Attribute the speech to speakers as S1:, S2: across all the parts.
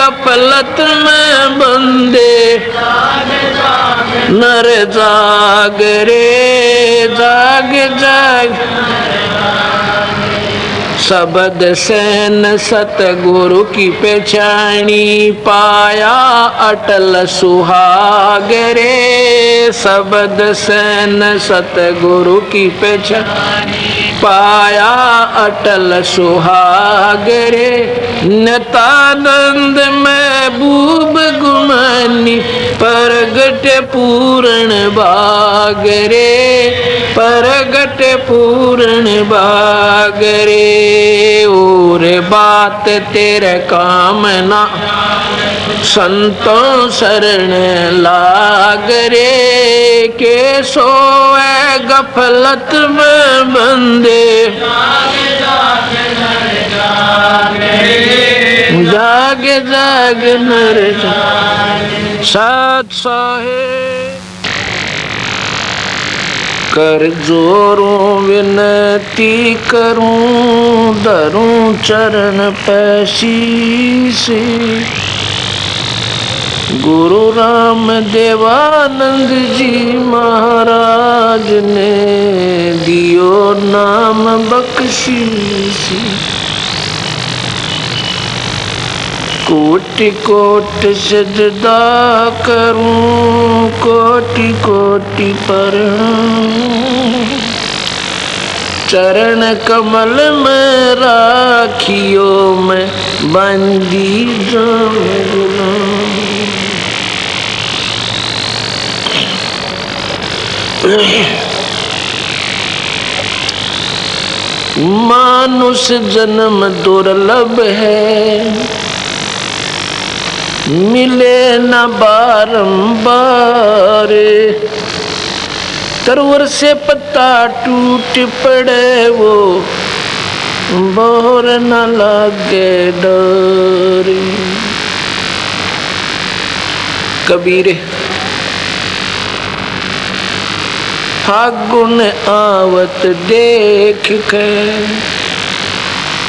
S1: गफलत में बंदे, नर जाग रे जाग जाग। शब्द सैन सतगुरु की पहचानी, पाया अटल सुहाग रे। शब्द सैन सतगुरु की पहचानी, पाया अटल सुहाग रे। नित्यानंद महबूब गुमानी, परगट पूर्ण बाग रे। परगट पूर्ण बाग रे। और बात तेरे काम ना, संतों शरण लाग रे। के सोए गफलत में बंदे, जाग जाग नर जाग। सत साहेब कर जोरों विनती करूं, धरूं चरण पे शीश। गुरु राम देवानंद जी महाराज ने दियो नाम बख्शीश। कोटि कोटि सजदा करूं, कोटि कोटि प्रणाम। चरण कमल में राखियो मैं बंदी जाऊं। मानुष जन्म दुर्लभ है, मिले न बारंबार। तरवर से पत्ता टूट पड़े वो, बोर न लागे डर। कबीर फागुन आवत देख के,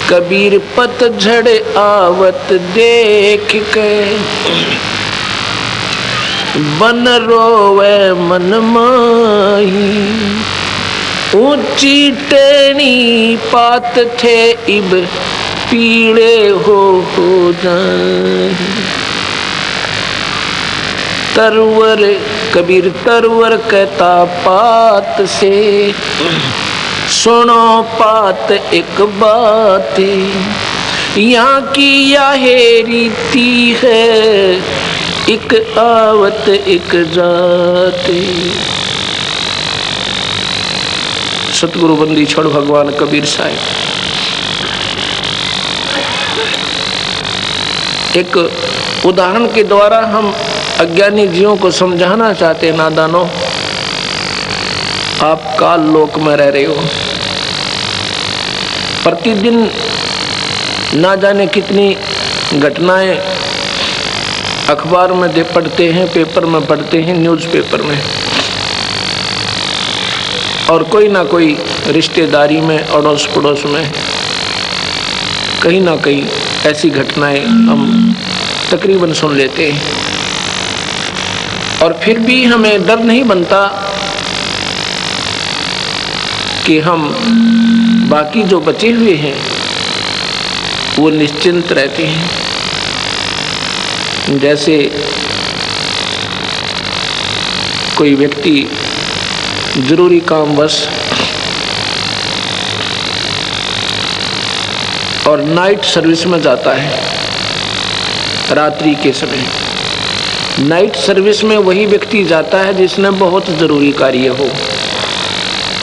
S1: कबीर पतझड़ आवत देख के। बन रोवे मन माही, ऊंची टेनी पात थे इब पीड़े हो जाए। तरवर कबीर तरवर कहता पात से, सुनो पात एक बात। यहाँ की यह रीति है, एक आवत एक जाते। सतगुरु बंदी छोड़ भगवान कबीर साहब एक उदाहरण के द्वारा हम अज्ञानी जीवों को समझाना चाहते हैं। नादानों, आप काल लोक में रह रहे हो, प्रतिदिन ना जाने कितनी घटनाएं अखबार में पढ़ते हैं, पेपर में पढ़ते हैं, न्यूज़पेपर में, और कोई ना कोई रिश्तेदारी में, अड़ोस पड़ोस में कहीं ना कहीं ऐसी घटनाएं हम तकरीबन सुन लेते हैं। और फिर भी हमें डर नहीं बनता कि हम बाकी जो बचे हुए हैं वो निश्चिंत रहते हैं। जैसे कोई व्यक्ति जरूरी कामवश और नाइट सर्विस में जाता है, रात्रि के समय। नाइट सर्विस में वही व्यक्ति जाता है जिसने बहुत ज़रूरी कार्य हो,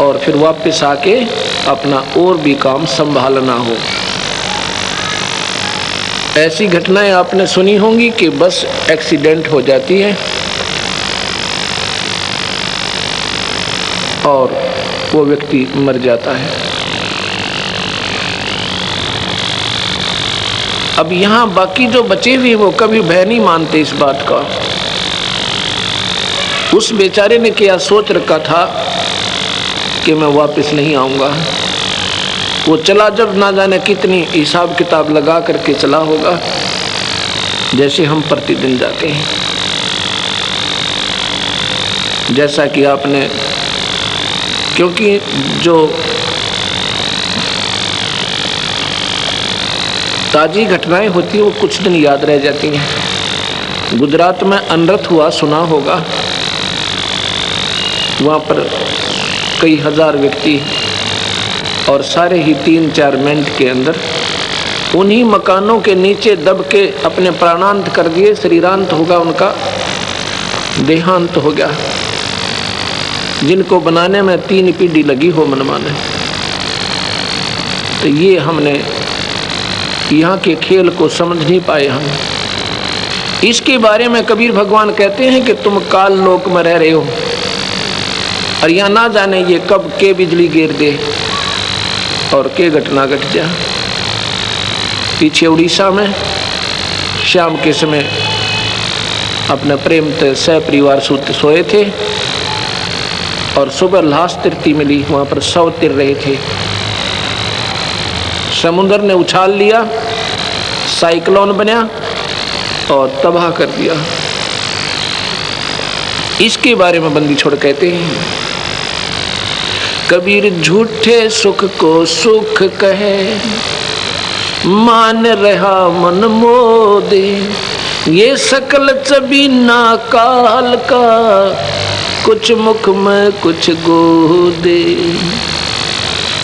S1: और फिर वापस आके अपना और भी काम संभालना हो। ऐसी घटनाएं आपने सुनी होंगी कि बस एक्सीडेंट हो जाती है और वो व्यक्ति मर जाता है। अब यहाँ बाकी जो बचे हुए वो कभी भय नहीं मानते इस बात का। उस बेचारे ने क्या सोच रखा था कि मैं वापस नहीं आऊँगा। वो चला जब ना जाने कितनी हिसाब किताब लगा करके चला होगा, जैसे हम प्रतिदिन जाते हैं। जैसा कि आपने, क्योंकि जो ताज़ी घटनाएं होती हैं वो कुछ दिन याद रह जाती हैं। गुजरात में अनर्थ हुआ, सुना होगा। वहाँ पर कई हजार व्यक्ति और सारे ही 3-4 मिनट के अंदर उन्हीं मकानों के नीचे दब के अपने प्राणांत कर दिए। शरीरांत होगा, उनका देहांत हो गया, जिनको बनाने में 3 पीढ़ी लगी हो मनमाने। तो ये हमने यहाँ के खेल को समझ नहीं पाए हम। इसके बारे में कबीर भगवान कहते हैं कि तुम काल लोक में रह रहे हो और यहाँ ना जाने ये कब के बिजली गिर दे और के घटना घट जा। पीछे उड़ीसा में शाम के समय अपने प्रेम से सपरिवार सोए थे और सुबह लाश तिरती मिली। वहाँ पर 100 तिर रहे थे। समुद्र ने उछाल लिया, साइक्लोन बना और तबाह कर दिया। इसके बारे में बंदी छोड़ कहते हैं, कबीर झूठे सुख को सुख कहे, मान रहा मन मोदे, ये सकल चबीना काल का, कुछ मुख में कुछ गोदे।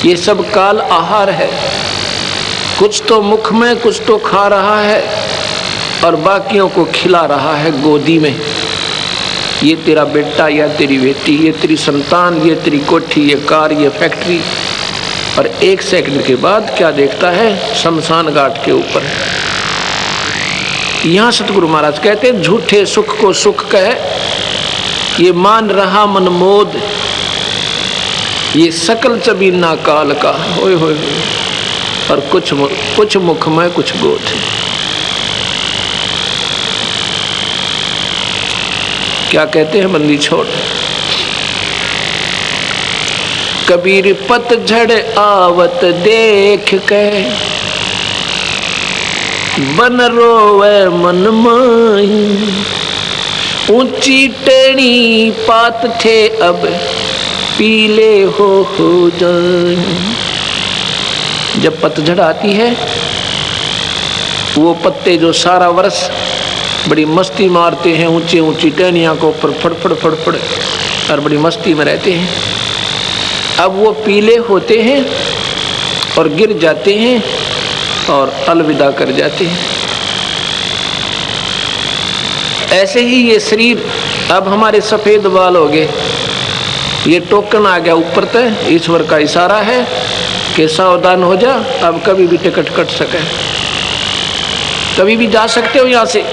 S1: ये सब काल आहार है, कुछ तो मुख में कुछ तो खा रहा है और बाकियों को खिला रहा है गोदी में। ये तेरा बेटा या तेरी बेटी, ये तेरी संतान, ये तेरी कोठी, ये कार, ये फैक्ट्री। और 1 सेकंड के बाद क्या देखता है? शमशान घाट के ऊपर। यहाँ सतगुरु महाराज कहते हैं, झूठे सुख को सुख कहे, ये मान रहा मन मोद, ये सकल चबीना काल का। होए होए, और कुछ मुख में कुछ गोद। क्या कहते हैं बंदी छोड़? कबीर पतझड़ आवत देख के, बन रोवे मन माही, ऊंची टेढ़ी पात थे अब पीले हो जाए। जब पतझड़ आती है, वो पत्ते जो सारा वर्ष बड़ी मस्ती मारते हैं, ऊंची ऊंची टहनियाँ को ऊपर फड़फड़ फड़फड़ और बड़ी मस्ती में रहते हैं, अब वो पीले होते हैं और गिर जाते हैं और अलविदा कर जाते हैं। ऐसे ही ये शरीर, अब हमारे सफ़ेद बाल हो गए, ये टोकन आ गया ऊपर तक। ईश्वर का इशारा है कि सावधान हो जा, अब कभी भी टिकट कट सके, कभी भी जा सकते हो यहाँ से।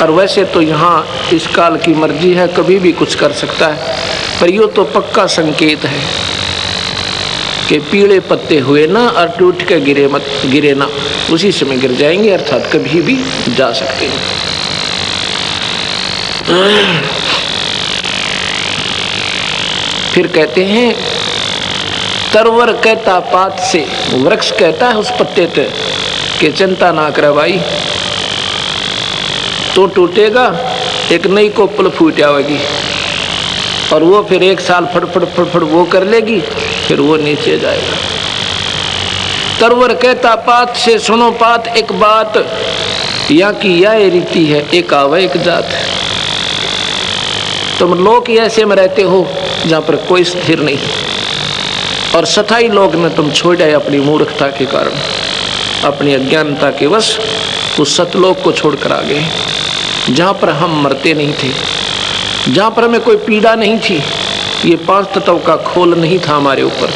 S1: और वैसे तो यहाँ इस काल की मर्जी है, कभी भी कुछ कर सकता है, पर यो तो पक्का संकेत है कि पीले पत्ते हुए ना और टूट के गिरे ना, उसी समय गिर जाएंगे, अर्थात कभी भी जा सकते हैं। फिर कहते हैं, तरवर कहता पात से, वृक्ष कहता है उस पत्ते पे कि चिंता ना करे भाई, तो टूटेगा, एक नई कोपल फूट आवेगी और वो फिर 1 साल फड़फड़ फड़फड़ वो कर लेगी, फिर वो नीचे जाएगा। तरवर कहता पात से, सुनो पात एक बात, यहाँ की यह रीति है, एक आवे एक जात। तुम लोग ऐसे में रहते हो जहाँ पर कोई स्थिर नहीं, और सथाई लोग ने तुम छोड़ जाए अपनी मूर्खता के कारण, अपनी अज्ञानता के वश उस सतलोक को छोड़कर आ गए, जहाँ पर हम मरते नहीं थे, जहाँ पर हमें कोई पीड़ा नहीं थी, ये 5 तत्व का खोल नहीं था हमारे ऊपर।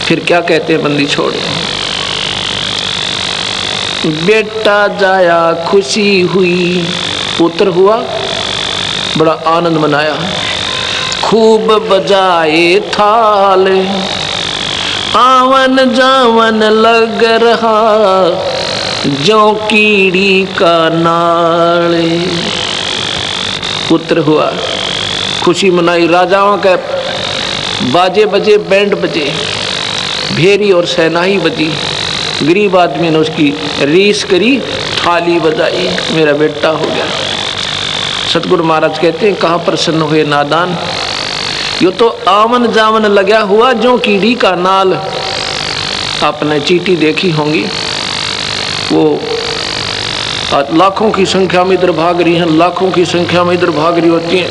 S1: फिर क्या कहते हैं बंदी छोड़, बेटा जाया खुशी हुई, पुत्र हुआ बड़ा आनंद मनाया, खूब बजाए थाल, आवन जावन लग रहा जो कीड़ी का नाल। पुत्र हुआ, खुशी मनाई, राजाओं के बाजे बजे, बैंड बजे, भेरी और शहनाई बजी, गरीब आदमी ने उसकी रीस करी, थाली बजाई, मेरा बेटा हो गया। सतगुरु महाराज कहते हैं कहाँ प्रसन्न हुए नादान, यो तो आवन जावन लगा हुआ जो कीड़ी का नाल। आपने चींटी देखी होंगी, वो लाखों की संख्या में इधर भाग रही हैं, लाखों की संख्या में इधर भाग रही होती हैं,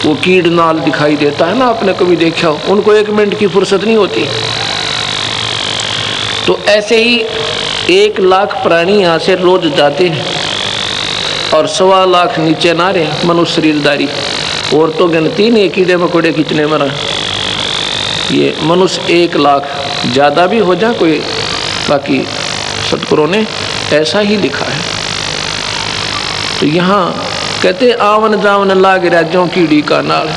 S1: वो कीड़ नाल दिखाई देता है ना, आपने कभी देखा हो, उनको 1 मिनट की फुर्सत नहीं होती। तो ऐसे ही 1 लाख प्राणी यहाँ से रोज जाते हैं और 1.25 लाख नीचे ना रहे मनुष्य शरीरधारी, और तो गिनती नहीं कीड़े मकोड़े कितने मरा। ये मनुष्य 1 लाख ज़्यादा भी हो जाए कोई, बाकी सतगुरु ने ऐसा ही लिखा है। तो यहाँ कहते आवन जावन लाग राज्यों कीड़ी का नाल।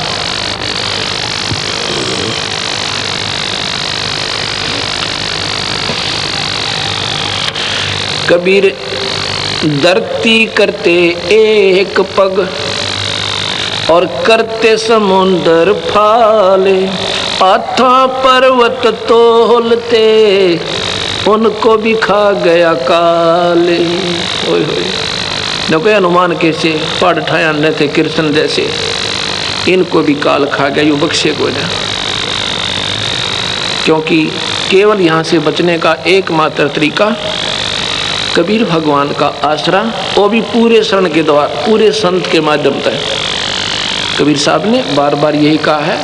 S1: कबीर धरती करते एक पग और करते समुंदर फाले, आठा पर्वत तोलते उनको भी खा गया काले। ओए होए, न कोई हनुमान कैसे पहाड़ ठाया न थे कृष्ण जैसे, इनको भी काल खा गया, यू बख्शे को ना। क्योंकि केवल यहाँ से बचने का एकमात्र तरीका कबीर भगवान का आसरा, वो भी पूरे शरण के द्वारा, पूरे संत के माध्यम से। कबीर साहब ने बार बार यही कहा है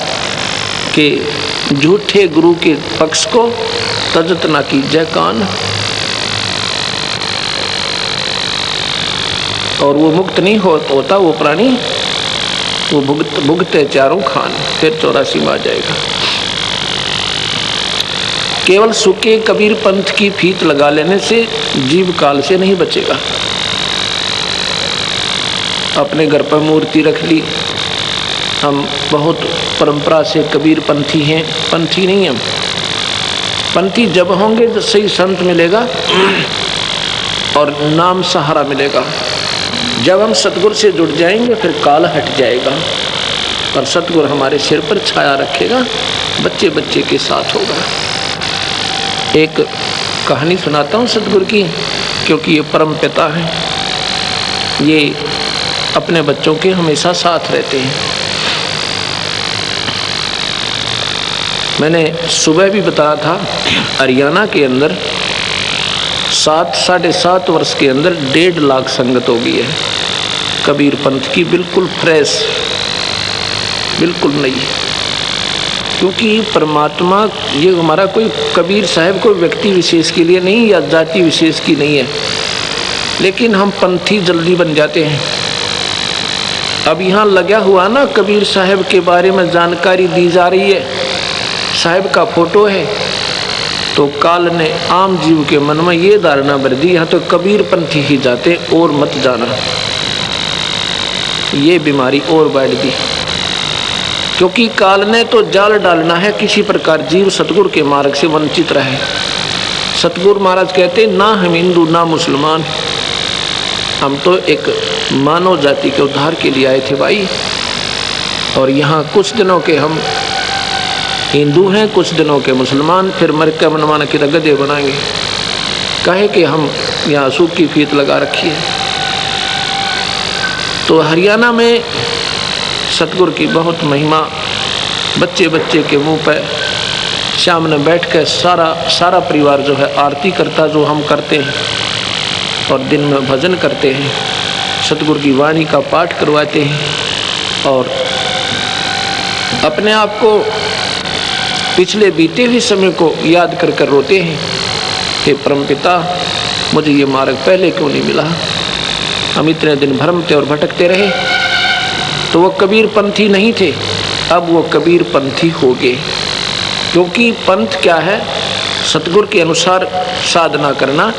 S1: कि झूठे गुरु के पक्ष को तजत ना कीजिए कान, और वो मुक्त नहीं होता वो प्राणी, वो भुगते चारों खान, फिर 84 में आ जाएगा। केवल सूखे कबीर पंथ की फीत लगा लेने से जीव काल से नहीं बचेगा। अपने घर पर मूर्ति रख ली, हम बहुत परंपरा से कबीर पंथी हैं, पंथी नहीं हम। पंथी जब होंगे तो सही संत मिलेगा और नाम सहारा मिलेगा। जब हम सतगुरु से जुड़ जाएंगे फिर काल हट जाएगा और सतगुरु हमारे सिर पर छाया रखेगा, बच्चे बच्चे के साथ होगा। एक कहानी सुनाता हूँ सतगुरु की, क्योंकि ये परम पिता है, ये अपने बच्चों के हमेशा साथ रहते हैं। मैंने सुबह भी बताया था, हरियाणा के अंदर 7-7.5 वर्ष के अंदर 1.5 लाख संगत हो गई है कबीर पंथ की, बिल्कुल फ्रेश, बिल्कुल नई। क्योंकि परमात्मा ये हमारा कोई कबीर साहब कोई व्यक्ति विशेष के लिए नहीं या जाति विशेष की नहीं है, लेकिन हम पंथी जल्दी बन जाते हैं। अब यहाँ लगा हुआ ना कबीर साहब के बारे में जानकारी दी जा रही है, साहब का फोटो है, तो काल ने आम जीव के मन में ये धारणा भर दी यहाँ तो कबीर पंथी ही जाते और मत जाना, ये बीमारी और बढ़ दी। क्योंकि काल ने तो जाल डालना है किसी प्रकार जीव सतगुरु के मार्ग से वंचित रहे। सतगुरु महाराज कहते ना हम हिंदू ना मुसलमान, हम तो एक मानव जाति के उद्धार के लिए आए थे भाई। और यहाँ कुछ दिनों के हम हिंदू हैं, कुछ दिनों के मुसलमान, फिर मर के मनमाना की गधे बनाएंगे। कहे कि हम यहाँ सूखी फीत लगा रखी है। तो हरियाणा में सतगुरु की बहुत महिमा, बच्चे बच्चे के मुंह पे सामने बैठ कर सारा परिवार जो है आरती करता, जो हम करते हैं, और दिन में भजन करते हैं, सतगुरु की वाणी का पाठ करवाते हैं, और अपने आप को पिछले बीते हुए समय को याद कर कर रोते हैं, हे परमपिता मुझे ये मार्ग पहले क्यों नहीं मिला, हम इतने दिन भ्रमते और भटकते रहे। तो वो कबीर पंथी नहीं थे, अब वो कबीर पंथी हो गए। क्योंकि पंथ क्या है, सतगुरु के अनुसार साधना करना,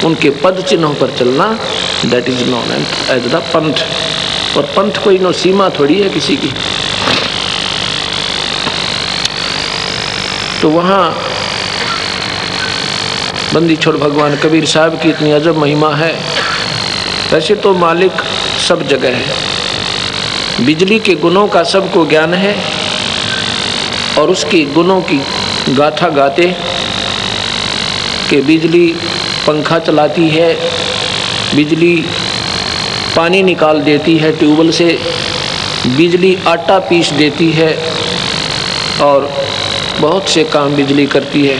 S1: उनके पद चिन्हों पर चलना, that is known as the panth. और पंथ कोई नो सीमा थोड़ी है किसी की। तो वहाँ बंदी छोड़ भगवान कबीर साहब की इतनी अजब महिमा है। वैसे तो मालिक सब जगह है, बिजली के गुणों का सबको ज्ञान है, और उसके गुणों की गाथा गाते कि बिजली पंखा चलाती है, बिजली पानी निकाल देती है ट्यूबवेल से, बिजली आटा पीस देती है और बहुत से काम बिजली करती है।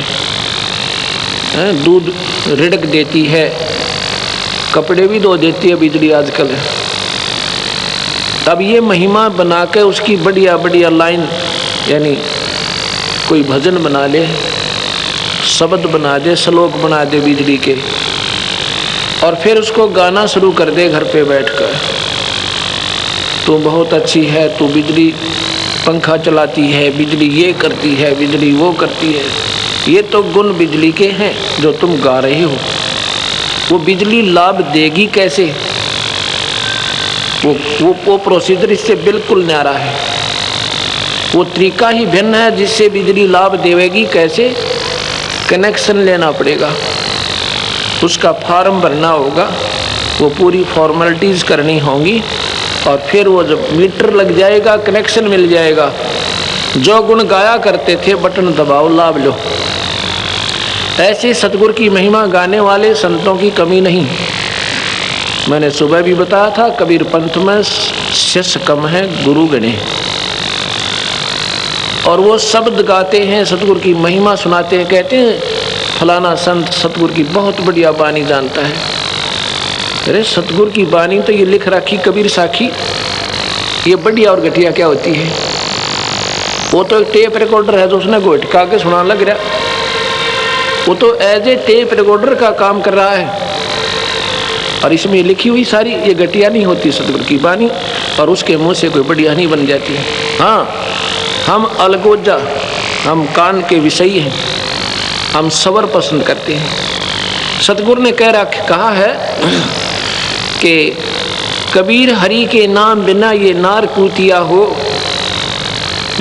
S1: दूध रिड़क देती है, कपड़े भी धो देती है बिजली आजकल। अब ये महिमा बना के उसकी बढ़िया बढ़िया लाइन, यानी कोई भजन बना ले, शब्द बना दे, श्लोक बना दे बिजली के, और फिर उसको गाना शुरू कर दे घर पे बैठकर, तू बहुत अच्छी है, तू बिजली पंखा चलाती है, बिजली ये करती है, बिजली वो करती है। ये तो गुण बिजली के हैं जो तुम गा रहे हो। वो बिजली लाभ देगी कैसे? वो प्रोसीजर इससे बिल्कुल न्यारा है। वो तरीका ही भिन्न है जिससे बिजली लाभ देवेगी कैसे। कनेक्शन लेना पड़ेगा, उसका फॉर्म भरना होगा, वो पूरी फॉर्मेलिटीज़ करनी होंगी, और फिर वो जब मीटर लग जाएगा, कनेक्शन मिल जाएगा। जो गुण गाया करते थे बटन दबाओ लाभ लो। ऐसे सतगुरु की महिमा गाने वाले संतों की कमी नहीं। मैंने सुबह भी बताया था, कबीर पंथ में शिष्य कम है, गुरु गणे। और वो शब्द गाते हैं, सतगुरु की महिमा सुनाते हैं, कहते हैं फलाना संत सतगुरु की बहुत बढ़िया बानी जानता है। अरे सतगुरु की बानी तो ये लिख रखी कबीर साखी, ये बढ़िया और घटिया क्या होती है? वो तो एक टेप रिकॉर्डर है जो उसने घोटका के सुना लग रहा, वो तो एज ए टेप रिकॉर्डर का काम कर रहा है। और इसमें लिखी हुई सारी ये घटिया नहीं होती सतगुरु की बानी, और उसके मुंह से कोई बढ़िया नहीं बन जाती है। हाँ, हम अलगोजा, हम कान के विषयी हैं, हम सबर पसंद करते हैं। सतगुरु ने कहा है कि कबीर हरि के नाम बिना ये नार कूतिया हो,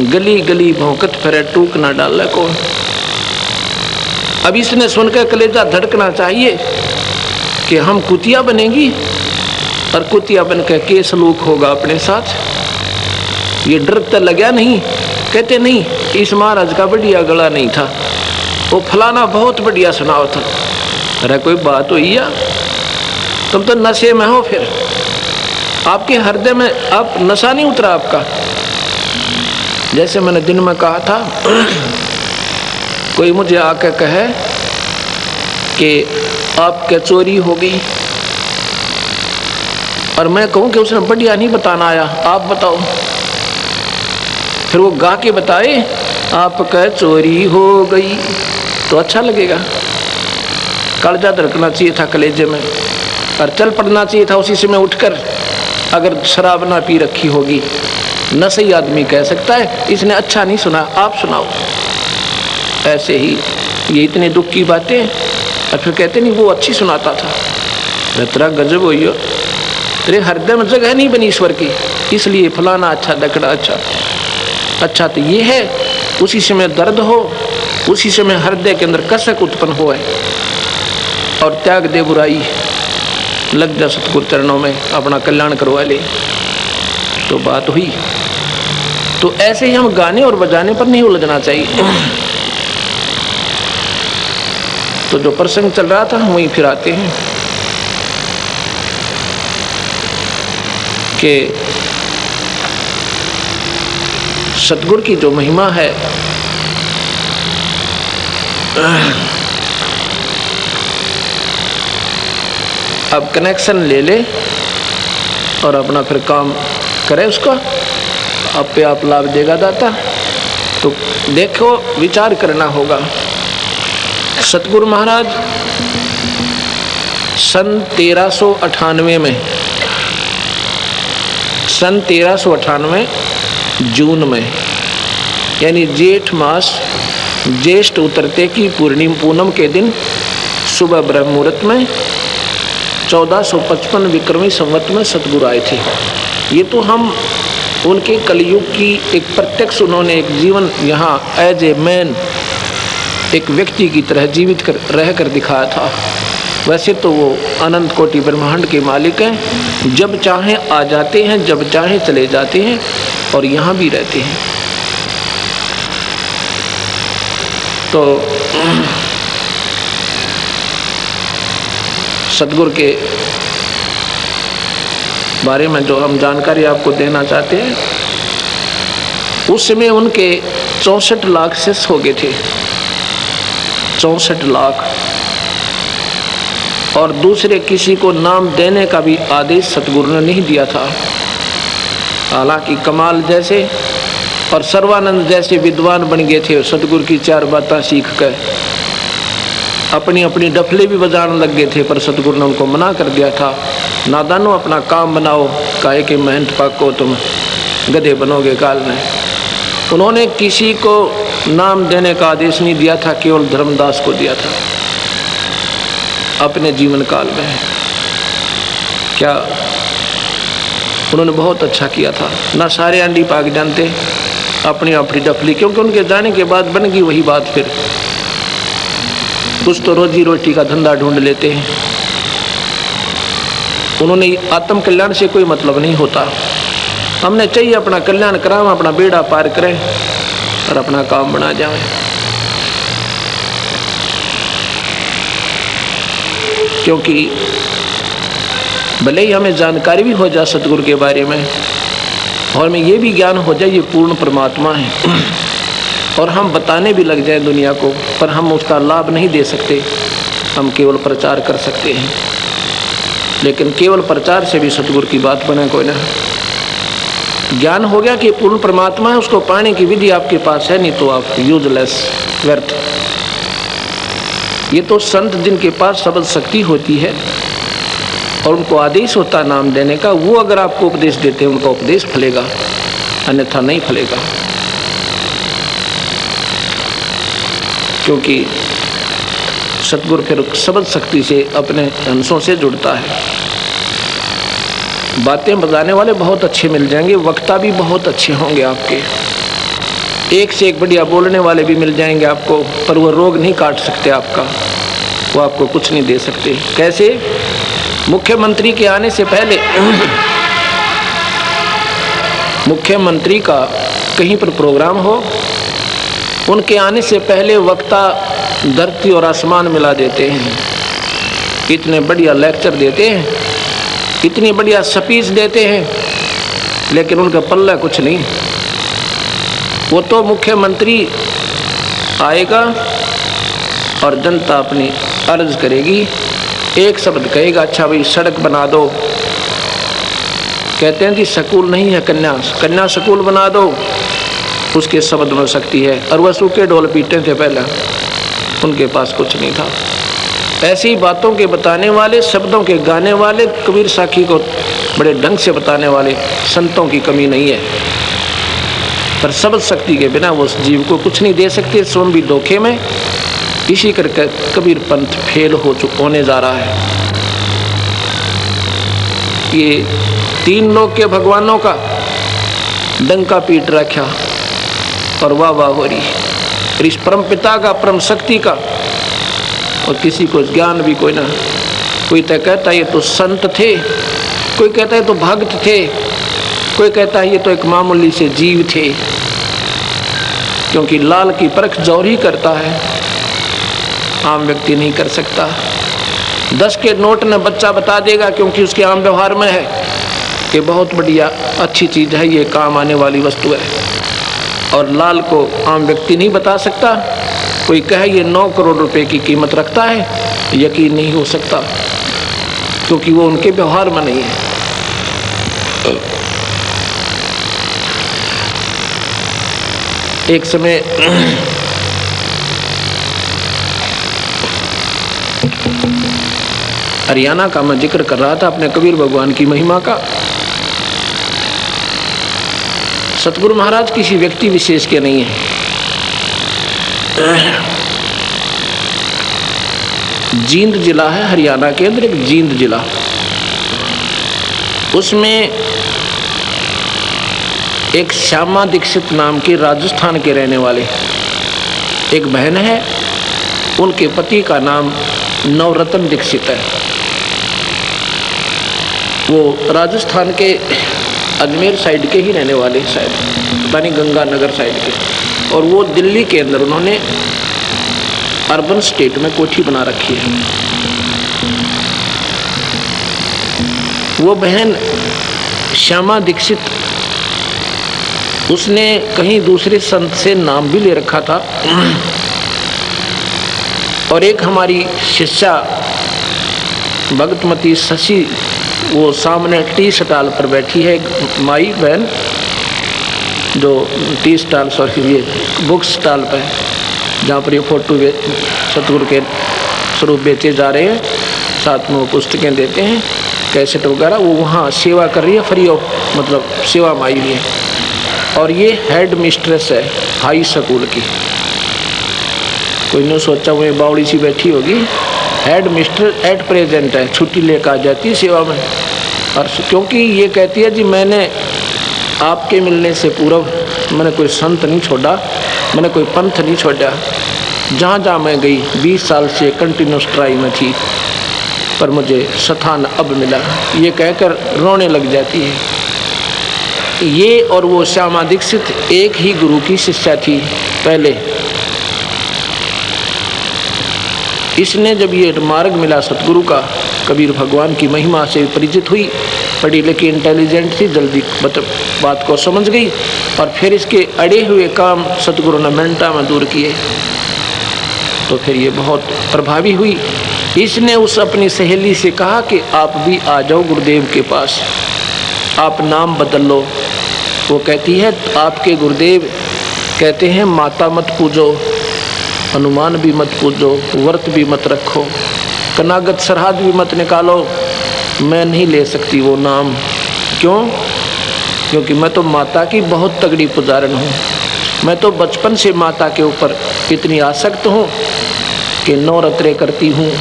S1: गली गली भौंकत फिरे टूक ना डाले को। अब इसने सुनकर कलेजा धड़कना चाहिए कि हम कुतिया बनेंगी, और कुतिया बनकर के सलूक होगा अपने साथ। ये डर तो लगा नहीं? कहते नहीं, इस महाराज का बढ़िया गला नहीं था, वो फलाना बहुत बढ़िया सुनाओ था। अरे कोई बात हुई या? तुम तो नशे में हो, फिर आपके हृदय में अब नशा नहीं उतरा आपका। जैसे मैंने दिन में कहा था, कोई मुझे आकर कहे कि आपके चोरी हो गई, और मैं कहूँ कि उसने बढ़िया नहीं बताना आया, आप बताओ। फिर वो गा के बताए आपका चोरी हो गई, तो अच्छा लगेगा। कलेजा धड़कना चाहिए था कलेजे में, और चल पड़ना चाहिए था उसी समय उठकर। अगर शराब ना पी रखी होगी, नशे आदमी कह सकता है इसने अच्छा नहीं सुना, आप सुनाओ। ऐसे ही ये इतने दुख की बातें, और फिर कहते नहीं वो अच्छी सुनाता था। तेरा गजब हुई हो, तेरे हृदय में जगह नहीं बनी ईश्वर की, इसलिए फलाना अच्छा दकड़ा अच्छा। अच्छा तो ये है, उसी समय दर्द हो, उसी समय हृदय के अंदर कसक उत्पन्न हो, और त्याग दे बुराई, लग जा सतगुरु चरणों में, अपना कल्याण करवा ले, तो बात हुई। तो ऐसे ही हम गाने और बजाने पर नहीं उलझना चाहिए। तो जो प्रसंग चल रहा था वहीं फिर आते हैं कि सतगुरु की जो महिमा है, अब कनेक्शन ले ले और अपना फिर काम करे, उसका आप पे आप लाभ देगा दाता। तो देखो, विचार करना होगा। सतगुरु महाराज सन 1398 में, सन 1398 जून में, यानी जेठ मास, ज्येष्ठ उतरते की पूनम के दिन सुबह ब्रह्म मुहूर्त में 1455 विक्रमी संवत में सतगुरु आए थे। ये तो हम उनके कलयुग की एक प्रत्यक्ष, उन्होंने एक जीवन यहाँ एज ए मैन, एक व्यक्ति की तरह जीवित रह कर दिखाया था। वैसे तो वो अनंत कोटि ब्रह्मांड के मालिक हैं, जब चाहें आ जाते हैं, जब चाहें चले जाते हैं, और यहाँ भी रहते हैं। तो
S2: सतगुरु के बारे में जो हम जानकारी आपको देना चाहते हैं, उस समय उनके 64 लाख शिष्य हो गए थे, 64 लाख। और दूसरे किसी को नाम देने का भी आदेश सतगुरु ने नहीं दिया था। हालांकि कमाल जैसे और सर्वानंद जैसे विद्वान बन गए थे, सतगुरु की 4 बातें सीख कर अपनी अपनी डफले भी बजाने लग गए थे, पर सतगुरु ने उनको मना कर दिया था, नादानो अपना काम बनाओ, काहे के महंत पाको तुम गधे बनोगे काल में। उन्होंने किसी को नाम देने का आदेश नहीं दिया था, केवल धर्मदास को दिया था अपने जीवन काल में। क्या उन्होंने बहुत अच्छा किया था। ना सारे अंडी पाक जानते अपनी अपनी डफली, क्योंकि उनके जाने के बाद बन गई वही बात। फिर कुछ तो रोजी रोटी का धंधा ढूंढ लेते हैं। उन्होंने आत्म कल्याण से कोई मतलब नहीं होता। हमने चाहिए अपना कल्याण कराएं, अपना बेड़ा पार करें और अपना काम बना जाएं। क्योंकि भले ही हमें जानकारी भी हो जाए सतगुरु के बारे में और हमें ये भी ज्ञान हो जाए ये पूर्ण परमात्मा है और हम बताने भी लग जाए दुनिया को, पर हम उसका लाभ नहीं दे सकते। हम केवल प्रचार कर सकते हैं, लेकिन केवल प्रचार से भी सतगुरु की बात बने कोई ना। ज्ञान हो गया कि पूर्ण परमात्मा है, उसको पाने की विधि आपके पास है, नहीं तो आप यूजलेस, व्यर्थ। ये तो संत जिनके पास शब्द शक्ति होती है और उनको आदेश होता है नाम देने का, वो अगर आपको उपदेश देते हैं उनका उपदेश फलेगा, अन्यथा नहीं फलेगा। क्योंकि सतगुरु फिर शब्द शक्ति से अपने अंशों से जुड़ता है। बातें बताने वाले बहुत अच्छे मिल जाएंगे, वक्ता भी बहुत अच्छे होंगे आपके, एक से एक बढ़िया बोलने वाले भी मिल जाएंगे आपको, पर वो रोग नहीं काट सकते आपका, वो आपको कुछ नहीं दे सकते। कैसे? मुख्यमंत्री के आने से पहले मुख्यमंत्री का कहीं पर प्रोग्राम हो, उनके आने से पहले वक्ता धरती और आसमान मिला देते हैं। इतने बढ़िया लेक्चर देते हैं, इतनी बढ़िया स्पीच देते हैं, लेकिन उनका पल्ला कुछ नहीं। वो तो मुख्यमंत्री आएगा और जनता अपनी अर्ज करेगी, एक शब्द कहेगा, अच्छा भाई सड़क बना दो। कहते हैं कि स्कूल नहीं है, कन्या स्कूल बना दो, उसके शब्द में शक्ति है। और वह सूखे ढोल पीटते थे पहले, उनके पास कुछ नहीं था। ऐसी बातों के बताने वाले, शब्दों के गाने वाले, कबीर साखी को बड़े ढंग से बताने वाले संतों की कमी नहीं है, पर शब्द शक्ति के बिना वो जीव को कुछ नहीं दे सकते। स्वयं भी धोखे में, इसी करके कबीर पंथ फेल होने जा रहा है। ये 3 लोक के भगवानों का डंका पीट रखा और वाह वाह हो रही, इस परम पिता का, परम शक्ति का, और किसी को ज्ञान भी कोई ना। कोई तो कहता है ये तो संत थे, कोई कहता है तो भक्त थे, कोई कहता है ये तो एक मामूली से जीव थे। क्योंकि लाल की परख जौहरी करता है, आम व्यक्ति नहीं कर सकता। 10 के नोट में बच्चा बता देगा, क्योंकि उसके आम व्यवहार में है कि बहुत बढ़िया अच्छी चीज़ है, ये काम आने वाली वस्तु है। और लाल को आम व्यक्ति नहीं बता सकता। कोई कहे ये 9 करोड़ रुपए की कीमत रखता है, यकीन नहीं हो सकता, क्योंकि वो उनके व्यवहार में नहीं है। एक समय हरियाणा का मैं जिक्र कर रहा था अपने कबीर भगवान की महिमा का। सतगुरु महाराज किसी व्यक्ति विशेष के नहीं है। जींद जिला है हरियाणा के अंदर, एक जींद जिला, उसमें एक श्यामा दीक्षित नाम के राजस्थान के रहने वाले एक बहन है, उनके पति का नाम नवरत्न दीक्षित है। वो राजस्थान के अजमेर साइड के ही रहने वाले, शायद बानी गंगानगर साइड के, और वो दिल्ली के अंदर उन्होंने अर्बन स्टेट में कोठी बना रखी है।
S1: वो बहन श्यामा दीक्षित, उसने कहीं दूसरे संत से नाम भी ले रखा था। और एक हमारी शिष्या भगतमती शशि, वो सामने टी स्टॉल पर बैठी है, माई बहन जो टी स्टॉल ये बुक स्टॉल पर, जहाँ पर ये फोटो सतगुरु के स्वरूप बेचे जा रहे हैं, साथ में वो पुस्तकें देते हैं, कैसेट वगैरह, वो वहाँ सेवा कर रही है, फ्री ऑफ मतलब सेवा माई है। और ये हेड मिस्ट्रेस है हाई स्कूल की। कोई ने सोचा वो बावड़ी सी बैठी होगी, हेड मिस्ट्रेस एट प्रेजेंट है, छुट्टी लेकर आ जाती है सेवा में। और क्योंकि ये कहती है जी मैंने आपके मिलने से पूर्व मैंने कोई संत नहीं छोड़ा, मैंने कोई पंथ नहीं छोड़ा, जहाँ जहाँ मैं गई 20 साल से कंटिन्यूस ट्राई में थी, पर मुझे स्थान अब मिला, ये कहकर रोने लग जाती है। ये और वो श्यामा दीक्षित एक ही गुरु की शिष्या थी पहले। इसने जब ये मार्ग मिला सतगुरु का, कबीर भगवान की महिमा से परिचित हुई, पढ़ी लिखी इंटेलिजेंट थी, जल्दी बात को समझ गई, और फिर इसके अड़े हुए काम सतगुरु ने मिनटा में दूर किए, तो फिर ये बहुत प्रभावी हुई। इसने उस अपनी सहेली से कहा कि आप भी आ जाओ गुरुदेव के पास, आप नाम बदल लो। वो कहती है आपके गुरुदेव कहते हैं माता मत पूजो, हनुमान भी मत पूजो, व्रत भी मत रखो, कनागत सरहद भी मत निकालो। मैं नहीं ले सकती वो नाम। क्यों? क्योंकि मैं तो माता की बहुत तगड़ी पुजारन हूँ। मैं तो बचपन से माता के ऊपर इतनी आसक्त हूँ कि नवरात्रे करती हूँ,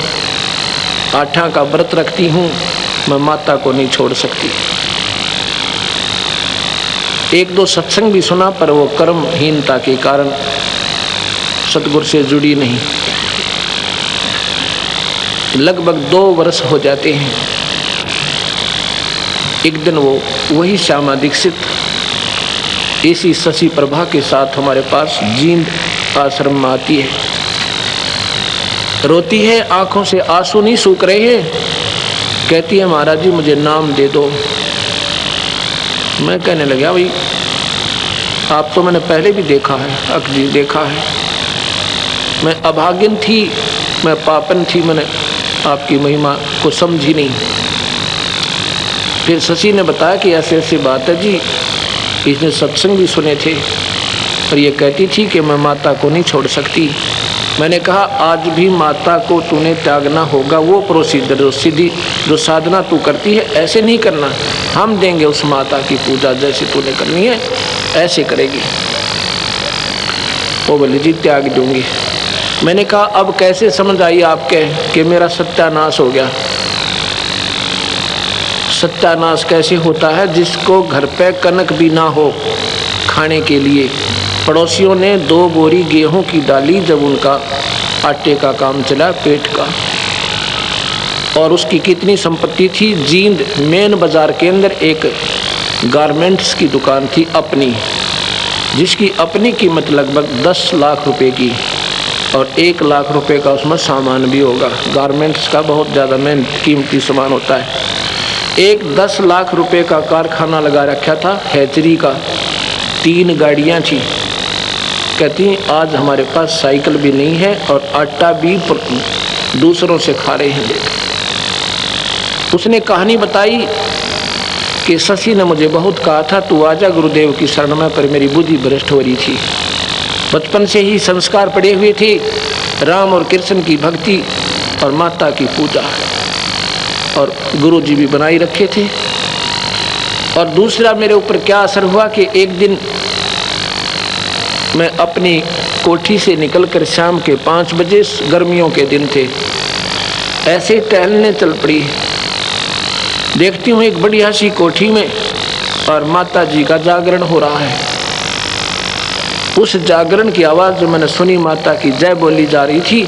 S1: आठा का व्रत रखती हूँ, मैं माता को नहीं छोड़ सकती। एक दो सत्संग भी सुना, पर वो कर्महीनता के कारण सतगुरु से जुड़ी नहीं। लगभग 2 वर्ष हो जाते हैं। एक दिन वो वही श्यामा दीक्षित इसी शशि प्रभा के साथ हमारे पास जींद आश्रम में आती है, रोती है, आंखों से आंसू नहीं सूख रहे हैं, कहती है महाराज जी मुझे नाम दे दो। मैं कहने लगा भाई आप तो मैंने पहले भी देखा है, अक्जी देखा है, मैं अभागिन थी, मैं पापन थी, मैंने आपकी महिमा को समझी नहीं। फिर शशि ने बताया कि ऐसे ऐसी बात है जी, इसने सत्संग भी सुने थे, और ये कहती थी कि मैं माता को नहीं छोड़ सकती। मैंने कहा आज भी माता को तूने त्यागना होगा, वो प्रोसीजर जो सीधी जो साधना तू करती है ऐसे नहीं करना, हम देंगे उस माता की पूजा जैसे तूने करनी है ऐसे करेगी। वो बोले जी त्याग दूंगी। मैंने कहा अब कैसे समझ आई आपके कि मेरा सत्यानाश हो गया? सत्यानाश कैसे होता है? जिसको घर पे कनक भी ना हो खाने के लिए, पड़ोसियों ने 2 बोरी गेहूं की डाली जब उनका आटे का काम चला पेट का, और उसकी कितनी संपत्ति थी। जींद मेन बाजार के अंदर एक गारमेंट्स की दुकान थी अपनी, जिसकी अपनी कीमत लगभग 10 लाख रुपए की, और 1 लाख रुपए का उसमें सामान भी होगा। गारमेंट्स का बहुत ज़्यादा मेन कीमती सामान होता है। एक 10 लाख रुपए का कारखाना लगा रखा था हैचरी का, 3 गाड़ियाँ थी। कहती आज हमारे पास साइकिल भी नहीं है और आटा भी दूसरों से खा रहे हैं। उसने कहानी बताई कि शशि ने मुझे बहुत कहा था तू आजा गुरुदेव की शरण में, पर मेरी बुद्धि भ्रष्ट हो रही थी। बचपन से ही संस्कार पड़े हुए थे, राम और कृष्ण की भक्ति और माता की पूजा, और गुरु जी भी बनाई रखे थे। और दूसरा मेरे ऊपर क्या असर हुआ कि एक दिन मैं अपनी कोठी से निकलकर शाम के 5 बजे, गर्मियों के दिन थे, ऐसे टहलने चल पड़ी। देखती हूँ एक बढ़िया सी कोठी में और माता जी का जागरण हो रहा है। उस जागरण की आवाज़ जो मैंने सुनी, माता की जय बोली जा रही थी,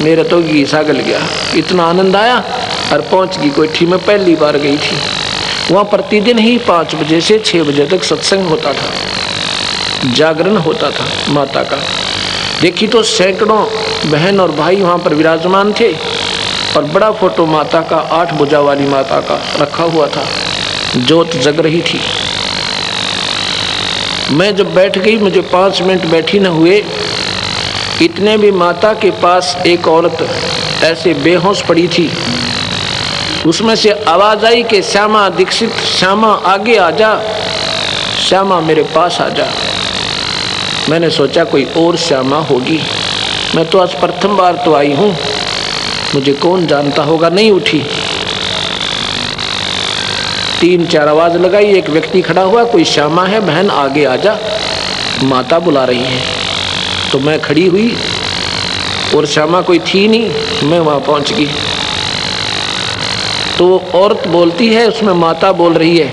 S1: मेरा तो गीसा गल गया, इतना आनंद आया। और पहुँच गई कोठी में, पहली बार गई थी। वहाँ प्रतिदिन ही 5 बजे से 6 बजे तक सत्संग होता था, जागरण होता था माता का। देखी तो सैकड़ों बहन और भाई वहाँ पर विराजमान थे। और बड़ा फोटो माता का 8 भुजा वाली माता का रखा हुआ था, ज्योत जग रही थी। मैं जब बैठ गई, मुझे 5 मिनट बैठी न हुए, इतने भी माता के पास एक औरत ऐसे बेहोश पड़ी थी। उसमें से आवाज आई कि श्यामा दीक्षित, श्यामा आगे आ जा, श्यामा मेरे पास आ जा। मैंने सोचा कोई और श्यामा होगी, मैं तो आज प्रथम बार तो आई हूँ, मुझे कौन जानता होगा। नहीं उठी। 3-4 आवाज लगाई, एक व्यक्ति खड़ा हुआ, कोई श्यामा है बहन आगे आ जा, माता बुला रही है। तो मैं खड़ी हुई और श्यामा कोई थी नहीं, मैं वहाँ पहुँच गई। तो वो औरत बोलती है, उसमें माता बोल रही है,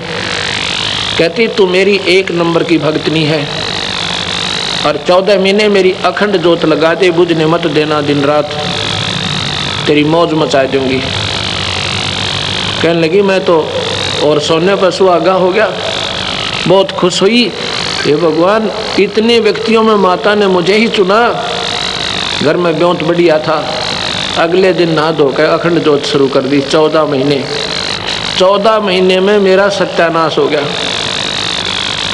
S1: कहती तू मेरी 1 नंबर की भक्तनी है और 14 महीने मेरी अखंड जोत लगा दे, बुझने मत देना दिन रात, तेरी मौज मचा दूंगी। कहने लगी मैं तो और सोने पर सुहागा हो गया, बहुत खुश हुई। हे भगवान, इतने व्यक्तियों में माता ने मुझे ही चुना। घर में ब्योंत बढ़िया था, अगले दिन नहा धोकर अखंड जोत शुरू कर दी। 14 महीने में मेरा सत्यानाश हो गया,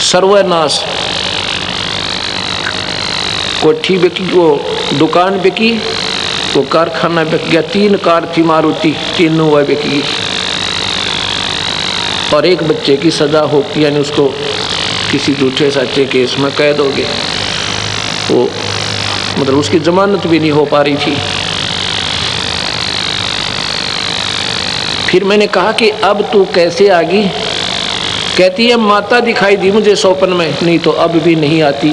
S1: सर्वनाश। कोठी बिकी, वो दुकान बिकी, वो कारखाना बिक गया। 3 कार थी मारुति, तीनों वह बिक गई। और एक बच्चे की सजा हो, यानी उसको किसी झूठे सच्चे केस में कैद हो गए। वो मतलब उसकी जमानत भी नहीं हो पा रही थी। फिर मैंने कहा कि अब तू कैसे आ गई? कहती है माता दिखाई दी मुझे स्वप्न में, नहीं तो अब भी नहीं आती।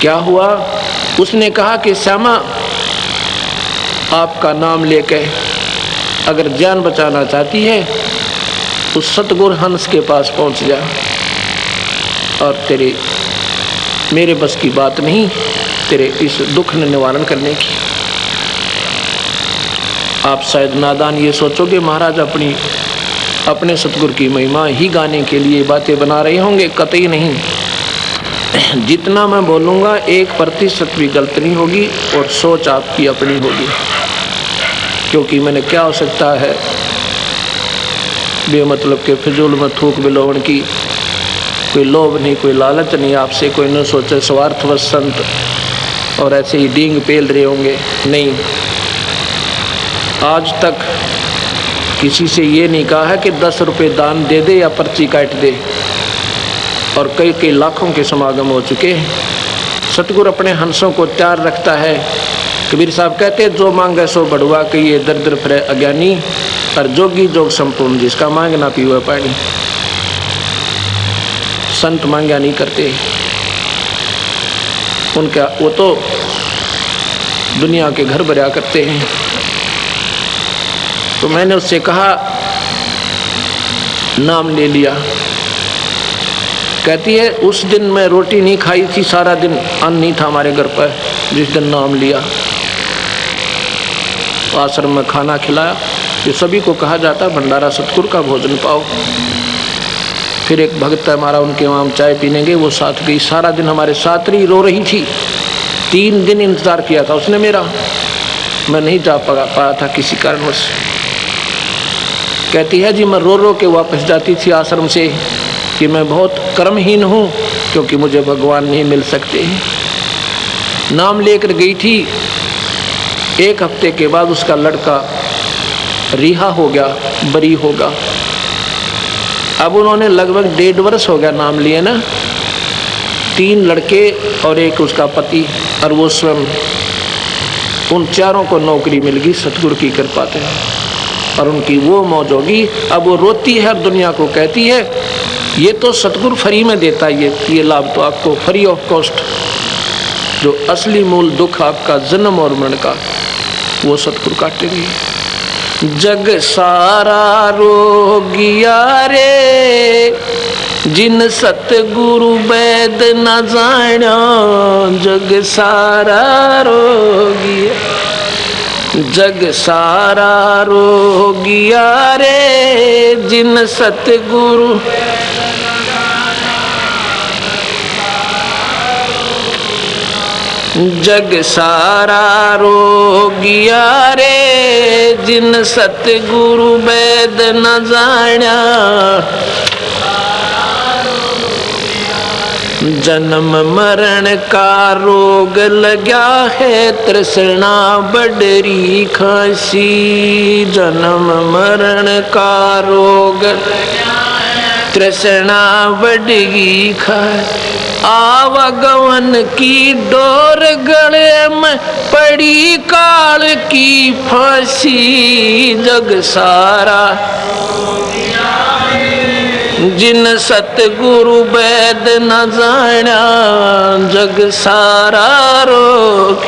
S1: क्या हुआ? उसने कहा कि श्यामा आपका नाम लेके अगर जान बचाना चाहती है तो सतगुरु हंस के पास पहुंच जा, और तेरे मेरे बस की बात नहीं तेरे इस दुख ने निवारण करने की। आप शायद नादान ये सोचोगे महाराज अपने सतगुरु की महिमा ही गाने के लिए बातें बना रहे होंगे। कतई नहीं, जितना मैं बोलूँगा 1% भी गलत नहीं होगी और सोच आपकी अपनी होगी। क्योंकि मैंने क्या हो सकता है बेमतलब के फिजूल में थूक बिलोवन की, कोई लोभ नहीं, कोई लालच नहीं आपसे, कोई न सोचे स्वार्थवश संत और ऐसे ही डींग पेल रहे होंगे। नहीं, आज तक किसी से ये नहीं कहा है कि 10 रुपये दान दे दे या पर्ची काट दे, और कई लाखों के समागम हो चुके। सतगुरु अपने हंसों को तैयार रखता है। कबीर साहब कहते हैं जो मांगे सो बढ़ुआ के ये दर दर फिरे अज्ञानी, और जोगी जोग संपूर्ण जिसका मांग ना पीवे पानी। संत मांगा नहीं करते, उनका वो तो दुनिया के घर भरा करते हैं। तो मैंने उससे कहा नाम ले लिया। कहती है उस दिन मैं रोटी नहीं खाई थी, सारा दिन अन्न नहीं था हमारे घर पर, जिस दिन नाम लिया। आश्रम में खाना खिलाया, ये सभी को कहा जाता भंडारा सतगुरु का भोजन पाओ। फिर एक भक्त है हमारा, उनके वहाँ हम चाय पीने गए, वो साथ गई। सारा दिन हमारे साथ रही, रो रही थी। 3 दिन इंतजार किया था उसने मेरा, मैं नहीं जा पाया था किसी कारणवश। कहती है जी मैं रो रो के वापस जाती थी आश्रम से कि मैं बहुत कर्महीन हूँ, क्योंकि मुझे भगवान नहीं मिल सकते। नाम लेकर गई थी। 1 हफ्ते के बाद उसका लड़का रिहा हो गया, बरी होगा। अब उन्होंने लगभग 1.5 वर्ष हो गया नाम लिए ना। 3 लड़के और एक उसका पति और वो स्वयं, उन चारों को नौकरी मिल गई सतगुरु की कृपा से, और उनकी वो मौज होगी। अब वो रोती है और दुनिया को कहती है ये तो सतगुरु फ्री में देता है, ये लाभ तो आपको फ्री ऑफ कॉस्ट। जो असली मूल दुख आपका जन्म और मरण का, वो सतगुरु काटेंगे। जग सारा रोगिया रे जिन सतगुरु वैद न जाना, जग सारा रोगिया, जग सारा रोगिया रे जिन सतगुरु, जग सारा रोगिया रे
S2: जिन सतगुरु वेद न जाण्या, जन्म मरण का रोग लग्या है, तृष्णा बडरी खांसी। जन्म मरण का रोग तृष्णा बडगी खांसी। आवागमन की डोर गले में पड़ी काल की फांसी। जग सारा जिन सतगुरु वेद न जाण्या, जग सारा रोग,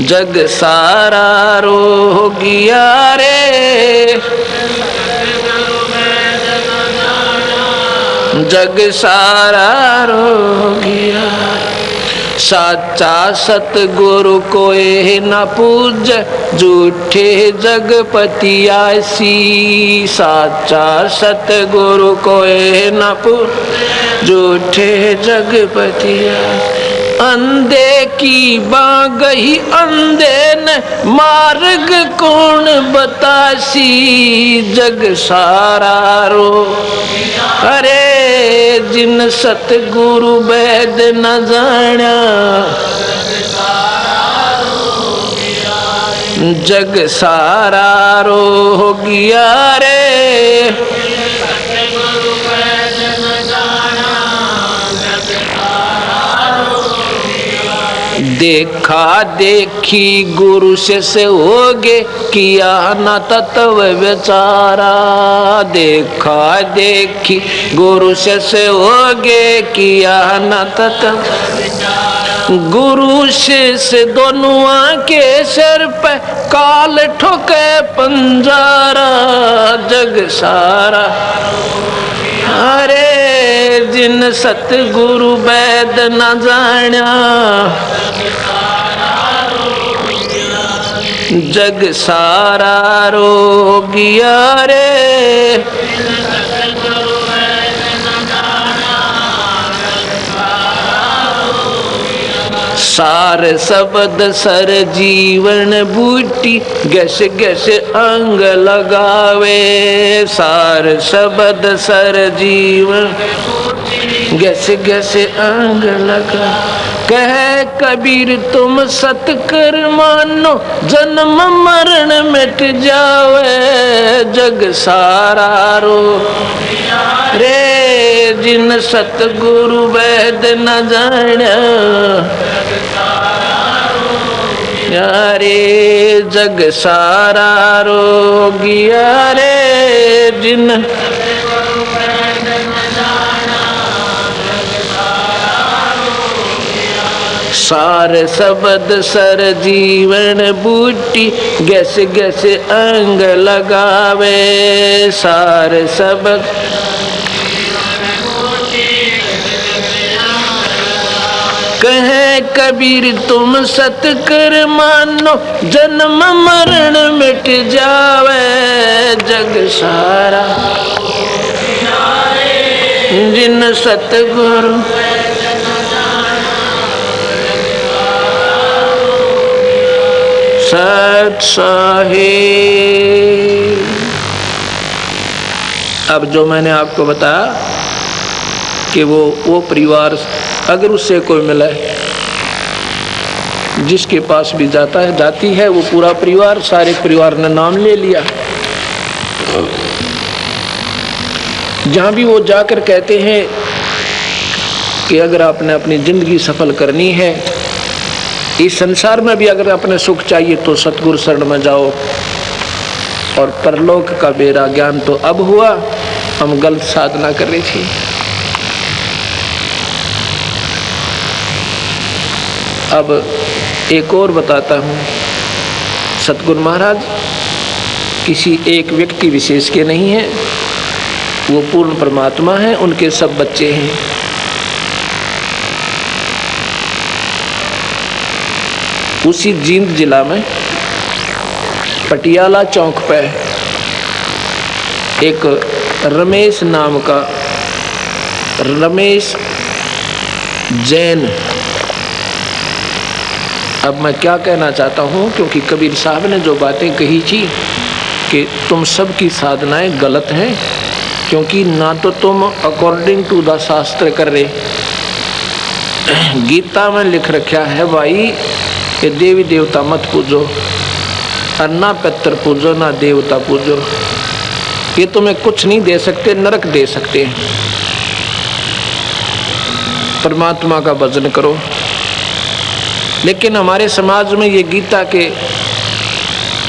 S2: जग सारा रोगिया रे। जग सारा रोगिया। साचा सतगुरु कोई न पूज, झूठे जगपतियासी। साचा सतगुरु कोई न पूज, झूठे जगपतियासी। अंधे की बागही अंधे न मार्ग कौन बतासी। जग सारा रो अरे जिन सतगुरु वेद न जाण्या, जग सारा रोगिया रे। देखा देखी गुरु से होगे, किया न तत्व विचारा। देखा देखी गुरु से होगे, किया न तत्व। गुरु शिष्य दोनों के सिर पे काल ठोके पंजारा। जग सारा अरे जिन सतगुरु वेद न जाण्या, जग सारा रोगिया रे। सार शब्द सर जीवन बूटी, गस गस अंग लगावे। सार शब्द सर जीवन गस गस अंग लगा। कह कबीर तुम सतकर मानो, जन्म मरण मिट जावे। जग सारा रो रे जिन सतगुरु वेद न जाण्या, यारे जग सारा रोगिया रे। जिन सार शब्द सर जीवन बूटी, गस गस अंग लगावे। सार शब्द कहे कबीर तुम सतकर मानो, जन्म मरण मिट जावे। जग सारा जिन सतगुरु सत साहिब। अब जो मैंने आपको बताया कि वो परिवार अगर उससे कोई मिला है, जिसके पास भी जाता है जाती है वो पूरा परिवार, सारे परिवार ने नाम ले लिया। जहाँ भी वो जाकर कहते हैं कि अगर आपने अपनी जिंदगी सफल करनी है, इस संसार में भी अगर अपने सुख चाहिए तो सतगुरु शरण में जाओ, और परलोक का बेरा ज्ञान तो अब हुआ, हम गलत साधना कर रही थी। अब एक और बताता हूँ। सतगुरु महाराज किसी एक व्यक्ति विशेष के नहीं हैं, वो पूर्ण परमात्मा हैं, उनके सब बच्चे हैं। उसी जींद जिला में पटियाला चौक पे एक रमेश नाम का, रमेश जैन
S1: अब मैं क्या कहना चाहता हूँ, क्योंकि कबीर साहब ने जो बातें कही थी कि तुम सबकी साधनाएं गलत हैं, क्योंकि ना तो तुम अकॉर्डिंग टू द शास्त्र कर रहे। गीता में लिख रखा है भाई कि देवी देवता मत पूजो, और ना पितर पूजो ना देवता पूजो, ये तुम्हें कुछ नहीं दे सकते, नरक दे सकते हैं। परमात्मा का भजन करो। लेकिन हमारे समाज में ये गीता के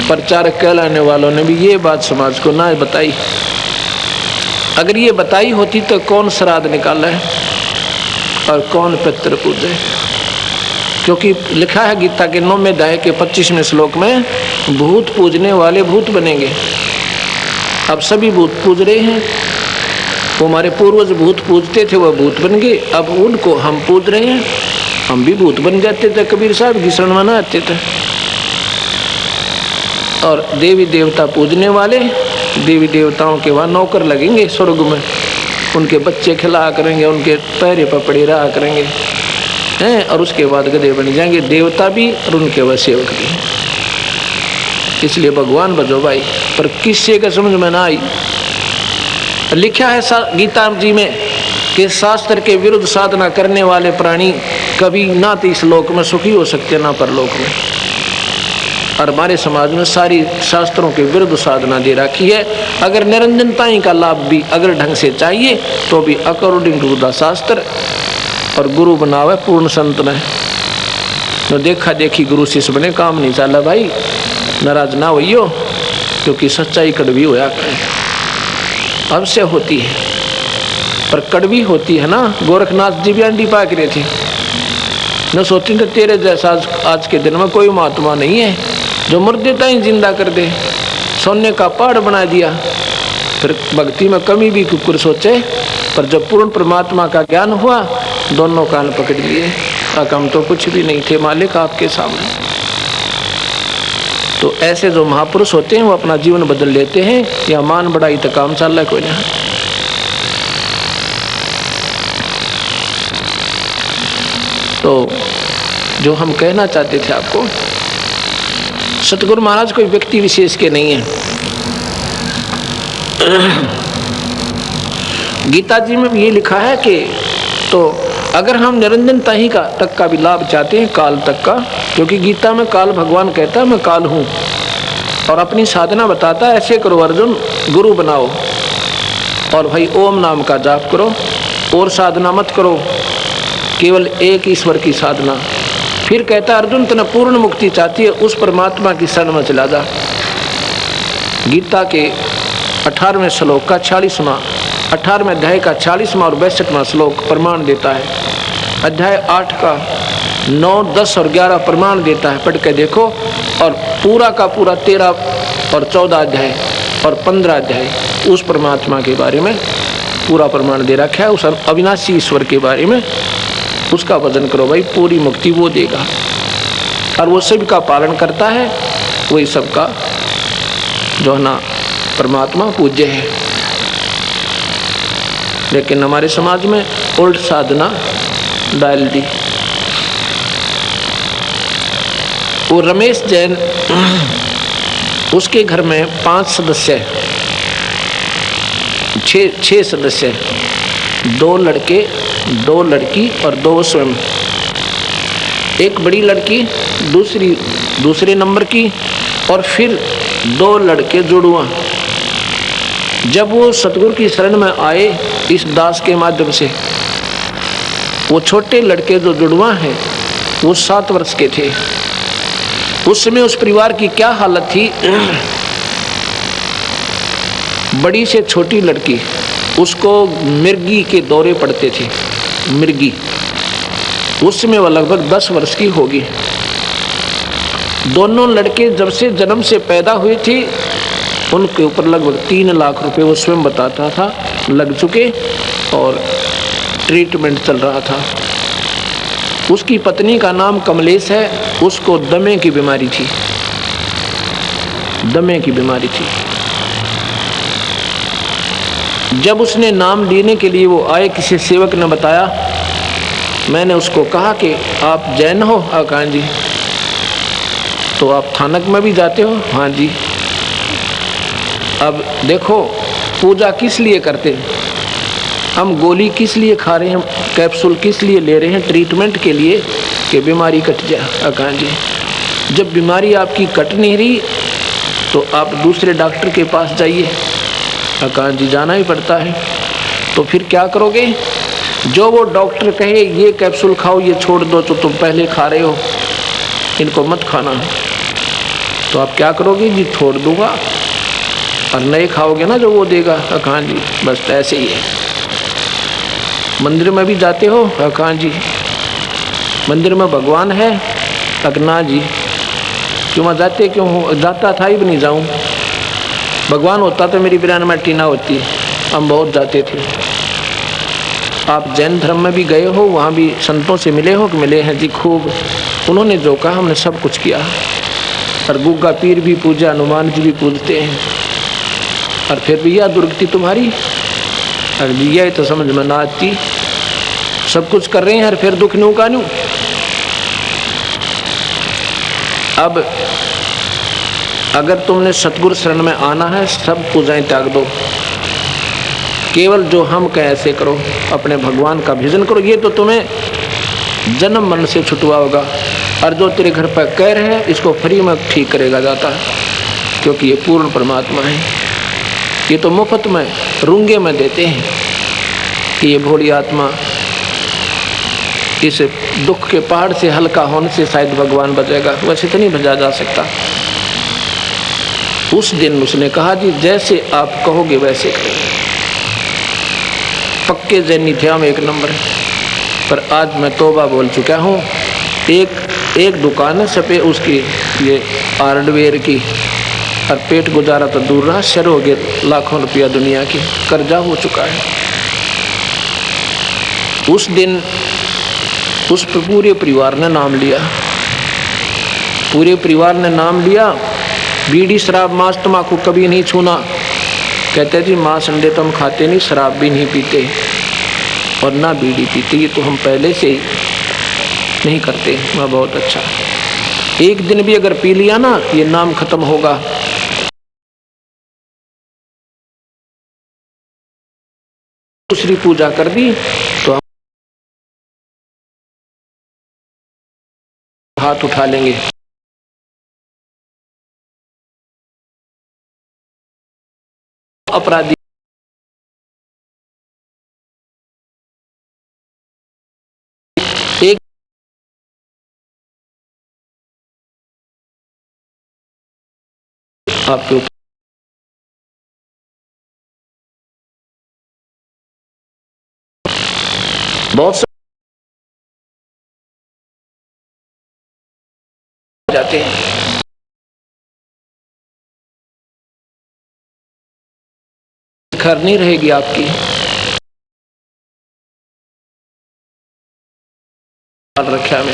S1: प्रचारक कहलाने वालों ने भी ये बात समाज को ना बताई। अगर ये बताई होती तो कौन श्राद्ध निकाला है और कौन पितर पूजे, क्योंकि लिखा है गीता के 9वें अध्याय के 25वें श्लोक में, भूत पूजने वाले भूत बनेंगे। अब सभी भूत पूज रहे हैं। वो हमारे पूर्वज भूत पूजते थे, वह भूत बन गए, अब उनको हम पूज रहे हैं, हम भी भूत बन जाते थे। कबीर साहब की शरण में ना आते थे। और देवी देवता पूजने वाले देवी देवताओं के वहाँ नौकर लगेंगे स्वर्ग में, उनके बच्चे खिला करेंगे, उनके पैरे पपड़े रहा करेंगे हैं, और उसके बाद गधे बन जाएंगे, देवता भी और उनके वह सेवक भी। इसलिए भगवान भजो भाई, पर किसी का समझ में ना आई। लिखा है गीता जी में कि शास्त्र के विरुद्ध साधना करने वाले प्राणी कभी ना तो इस लोक में सुखी हो सकते ना परलोक में। और हमारे समाज में सारी शास्त्रों के विरुद्ध साधना दे रखी है। अगर निरंजनता का लाभ भी अगर ढंग से चाहिए तो भी अकॉर्डिंग टू द शास्त्र, और गुरु बनावे पूर्ण संत ने। तो देखा देखी गुरु शिष्य बने, काम नहीं चला भाई, नाराज ना होइयो, क्योंकि सच्चाई कड़वी होया अवश्य होती है, पर कड़वी होती है ना। गोरखनाथ जी भी अंडी पाक रहे थे, न सोचते तेरे जैसा आज के दिन में कोई महात्मा नहीं है जो मुर्दे ताई जिंदा कर दे, सोने का पहाड़ बना दिया। फिर भक्ति में कमी भी कुकुर सोचे, पर जब पूर्ण परमात्मा का ज्ञान हुआ, दोनों कान पकड़ लिए, हम तो कुछ भी नहीं थे मालिक आपके सामने। तो ऐसे जो महापुरुष होते हैं वो अपना जीवन बदल लेते हैं, या मान बढ़ाई तो काम चल रहा है कोई नहीं। तो जो हम कहना चाहते थे आपको, सतगुरु महाराज कोई व्यक्ति विशेष के नहीं है। गीता जी में भी ये लिखा है कि तो अगर हम निरंजनता ही का तक का भी लाभ चाहते हैं, काल तक का, क्योंकि गीता में काल भगवान कहता है मैं काल हूँ, और अपनी साधना बताता है ऐसे करो अर्जुन, गुरु बनाओ और भाई ओम नाम का जाप करो, और साधना मत करो, केवल एक ईश्वर की साधना। फिर कहता है अर्जुन तने पूर्ण मुक्ति चाहती है, उस परमात्मा की शरण में चला जा। गीता के 18वें श्लोक का 40वां 18वें अध्याय का 40वां और 62वां श्लोक प्रमाण देता है। अध्याय 8 का 9, 10 और 11 प्रमाण देता है, पढ़ के देखो। और पूरा का पूरा 13 और 14 अध्याय और 15 अध्याय उस परमात्मा के बारे में पूरा प्रमाण दे रखा है, उस अविनाशी ईश्वर के बारे में। उसका भजन करो भाई, पूरी मुक्ति वो देगा, और वो सबका पालन करता है, वही सबका जो है ना परमात्मा पूज्य है। लेकिन हमारे समाज में उल्ट साधना डाल दी। वो रमेश जैन, उसके घर में 5 सदस्य, 6 सदस्य, 2 लड़के, 2 लड़की और 2 स्वयं। एक बड़ी लड़की, दूसरे नंबर की, और फिर 2 लड़के जुड़वा। जब वो सतगुरु की शरण में आए इस दास के माध्यम से, वो छोटे लड़के जो जुड़वा हैं वो 7 वर्ष के थे। उस समय उस परिवार की क्या हालत थी, बड़ी से छोटी लड़की, उसको मिर्गी के दौरे पड़ते थे। मिर्गी, उस समय वह लगभग 10 वर्ष की होगी। दोनों लड़के जब से जन्म से पैदा हुए थे, उनके ऊपर लगभग 3 लाख रुपए वो स्वयं बताता था लग चुके, और ट्रीटमेंट चल रहा था। उसकी पत्नी का नाम कमलेश है, उसको दमे की बीमारी थी, दमे की बीमारी थी। जब उसने नाम लेने के लिए वो आए, किसी सेवक ने बताया, मैंने उसको कहा कि आप जैन हो? कहा जी। तो आप थानक में भी जाते हो? हाँ जी। अब देखो, पूजा किस लिए करते हैं? हम गोली किस लिए खा रहे हैं, कैप्सूल किस लिए ले रहे हैं? ट्रीटमेंट के लिए कि बीमारी कट जाए। कहाँ जी, जब बीमारी आपकी कट नहीं रही तो आप दूसरे डॉक्टर के पास जाइए। कहाँ जी, जाना ही पड़ता है। तो फिर क्या करोगे? जो वो डॉक्टर कहे ये कैप्सूल खाओ, ये छोड़ दो, तो तुम पहले खा रहे हो, इनको मत खाना, तो आप क्या करोगे जी? छोड़ दूंगा और नए खाओगे ना जो वो देगा। कहाँ जी, बस ऐसे ही है। मंदिर में भी जाते हो? कहाँ जी, मंदिर में भगवान है? ना जी। क्यों मैं जाते क्यों हो? जाता था ही भी नहीं जाऊँ। भगवान होता तो मेरी बिरान में टीना होती, हम बहुत जाते थे। आप जैन धर्म में भी गए हो, वहाँ भी संतों से मिले हो कि मिले हैं जी? खूब। उन्होंने जो कहा हमने सब कुछ किया। और गुग्गा पीर भी पूजा, हनुमान जी भी पूजते हैं। और फिर भी यह दुर्गति तुम्हारी, और यह तो समझ में ना आती। सब कुछ कर रहे हैं और फिर दुख न्यू का न्यू। अब अगर तुमने सतगुरु शरण में आना है, सब पूजाएं त्याग दो, केवल जो हम कहें ऐसे करो, अपने भगवान का भजन करो। ये तो तुम्हें जन्म मरण से छुटवा होगा। और जो तेरे घर पर कह रहे हैं, इसको फ्री में ठीक करेगा जाता है, क्योंकि ये पूर्ण परमात्मा है। ये तो मुफ्त में रूंगे में देते हैं कि ये भोली आत्मा इस दुख के पहाड़ से हल्का होने से शायद भगवान बचेगा। वैसे तो नहीं बचा जा सकता। उस दिन उसने कहा जी जैसे आप कहोगे वैसे करेंगे। पक्के जैनी थे हम, एक नंबर। पर आज मैं तौबा बोल चुका हूँ। एक दुकान है सपे उसकी, ये हार्डवेयर की, और पेट गुजारा तो दूर रहा, शर हो गया लाखों रुपया दुनिया की, कर्जा हो चुका है। उस दिन उस पूरे परिवार ने नाम लिया, पूरे परिवार ने नाम लिया। बीड़ी शराब मांस तम्बाकू कभी नहीं छूना। कहते जी मांस अंडे तो हम खाते नहीं, शराब भी नहीं पीते और ना बीड़ी पीते, ये तो हम पहले से ही नहीं करते। वह बहुत अच्छा। एक दिन भी अगर पी लिया ना, ये नाम खत्म होगा। दूसरी पूजा कर दी तो हाथ उठा लेंगे। अपराधी एक आपके ऊपर बहुत से जाते हैं। घर नहीं रहेगी आपकी। रक्षा में